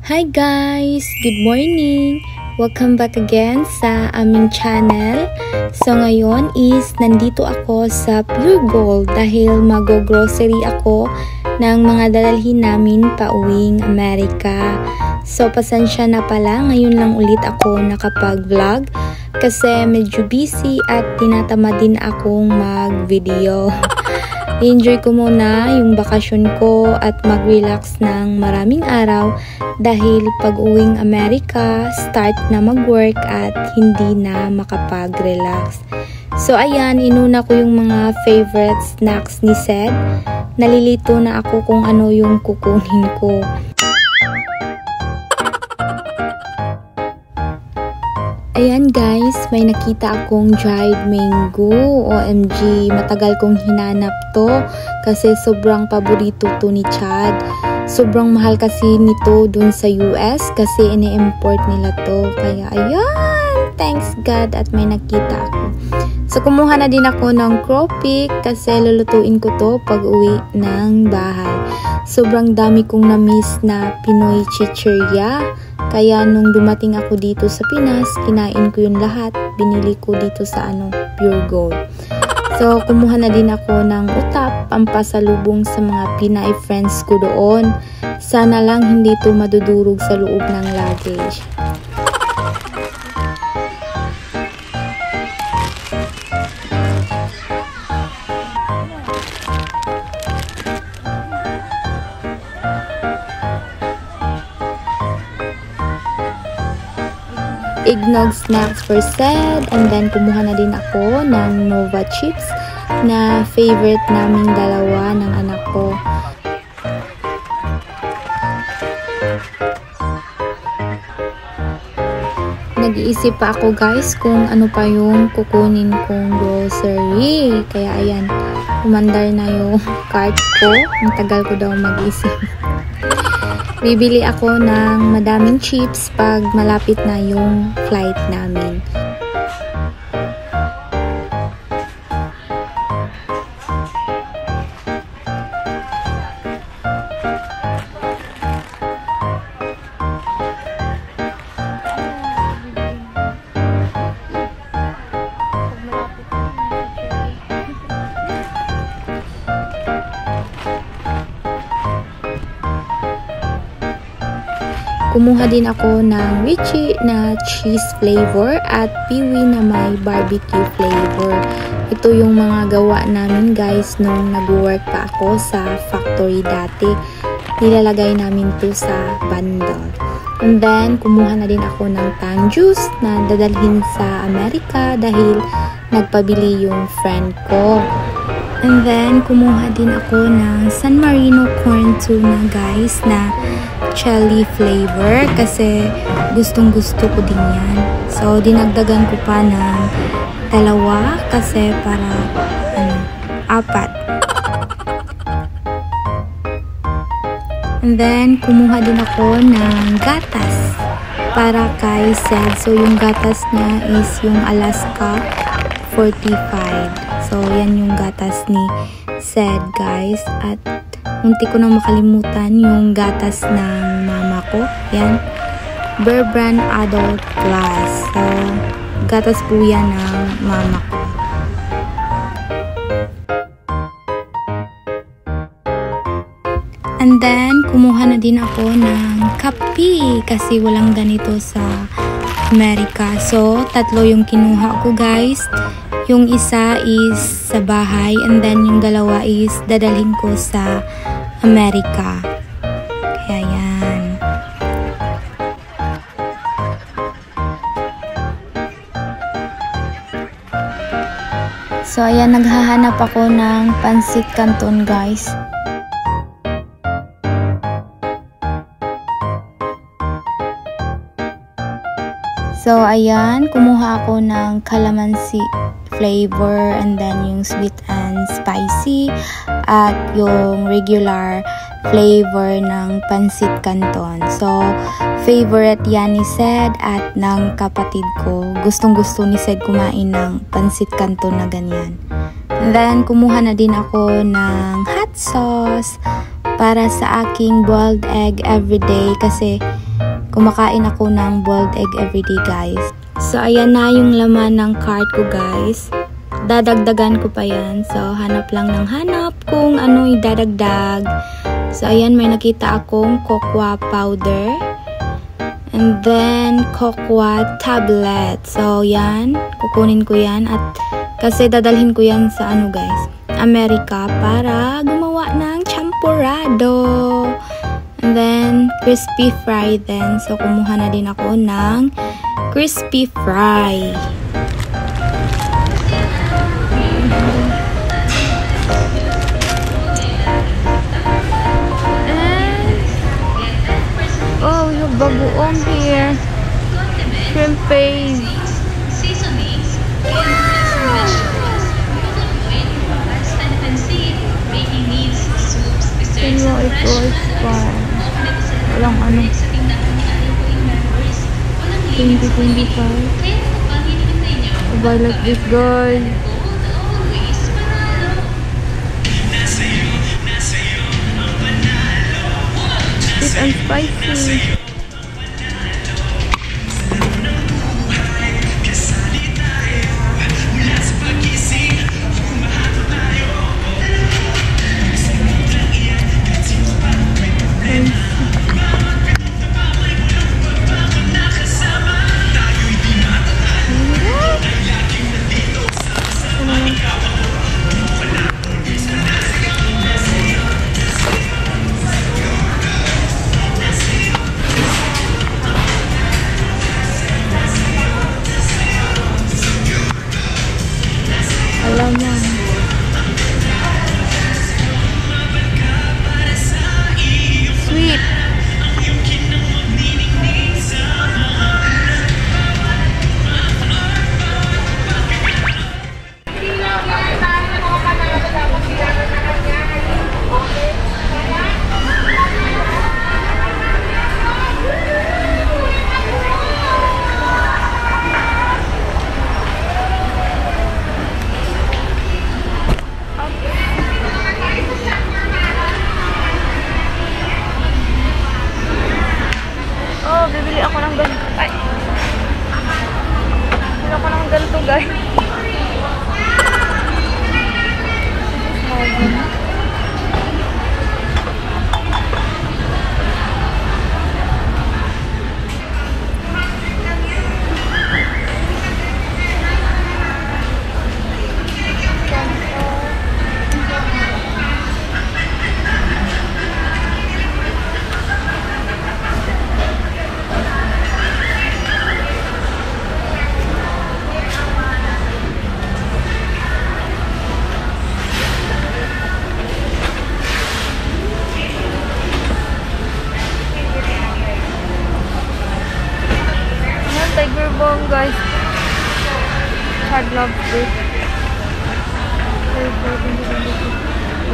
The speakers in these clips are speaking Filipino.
Hi guys! Good morning! Welcome back again sa aming channel. So ngayon is nandito ako sa Pure Gold dahil mag-grocery ako ng mga dadalhin namin pauwing Amerika. So pasensya na pala, ngayon lang ulit ako nakapag-vlog kasi medyo busy at tinatamad din akong mag-video. I-enjoy ko muna yung bakasyon ko at mag-relax ng maraming araw dahil pag-uwing Amerika, start na mag-work at hindi na makapag-relax. So ayan, inuna ko yung mga favorite snacks ni Sed. Nalilito na ako kung ano yung kukunin ko. Ayan guys, may nakita akong dried mango. OMG, matagal kong hinanap to kasi sobrang paborito to ni Chad. Sobrang mahal kasi nito dun sa US kasi ini-import nila to. Kaya ayan, thanks God at may nakita ako. So kumuha na din ako ng crawfish kasi lulutuin ko to pag uwi ng bahay. Sobrang dami kong na-miss na Pinoy chichirya. Kaya nung dumating ako dito sa Pinas, kinain ko yun lahat. Binili ko dito sa Pure Gold. So, kumuha na din ako ng utap, pampasalubong sa mga Pinay friends ko doon. Sana lang hindi to madudurog sa loob ng luggage. Eggnog snacks for Sed, and then kumuha na din ako ng Nova chips na favorite naming dalawa ng anak ko. Nag-iisip pa ako guys kung ano pa yung kukunin kong grocery. Kaya ayan, umandar na yung cart ko. Ang tagal ko daw mag-isip. Bibili ako ng madaming chips pag malapit na yung flight namin. Kumuha din ako ng Richie na cheese flavor at Piwi na may barbecue flavor. Ito yung mga gawa namin guys nung nag-work pa ako sa factory dati. Nilalagay namin to sa bundle. And then, kumuha na din ako ng Tang juice na dadalhin sa Amerika dahil nagpabili yung friend ko. And then, kumuha din ako ng San Marino corn tuna guys na chili flavor kasi gustong gusto ko din yan. So, dinagdagan ko pa ng dalawa kasi para apat. And then, kumuha din ako ng gatas para kay Sed. So, yung gatas niya is yung Alaska 45. So, yan yung gatas ni Sed guys. At munti ko na makalimutan yung gatas ng mama ko. Yan. Bear Brand Adult Plus. So, gatas po yan ng mama ko. And then, kumuha na din ako ng kape kasi walang ganito sa Amerika. So, tatlo yung kinuha ko guys. Yung isa is sa bahay and then yung dalawa is dadalhin ko sa Amerika. Kaya yan. So ayan, naghahanap ako ng pansit canton guys. So ayan, kumuha ako ng calamansi flavor and then yung sweet and spicy at yung regular flavor ng pansit canton. So, favorite yan ni Sed at ng kapatid ko. Gustong gusto ni Sed kumain ng pansit canton na ganyan. And then, kumuha na din ako ng hot sauce para sa aking boiled egg everyday kasi kumakain ako ng boiled egg everyday, guys. So, ayan na yung laman ng cart ko, guys. Dadagdagan ko pa yan. So, hanap lang ng hanap kung ano idadagdag. So, ayan, may nakita akong cocoa powder. And then, cocoa tablet. So, yan. Kukunin ko yan. At kasi dadalhin ko yan sa ano, guys, Amerika para gumawa ng champurrado. And then, crispy fry din. So, kumuha na din ako ng crispy fry. Oh, we have bagoong here. Shrimp paste. Ito is fun. Walang ano. 2025. I buy like this, guys. Sweet and spicy. Alamang. Sweet. Bibili ako ng ganito. Ay! Bibili ako ng ganito, guys. Tiger bomb, guys. Hard lobster.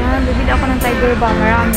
Yan, bibili ako ng tiger bomb. Marami.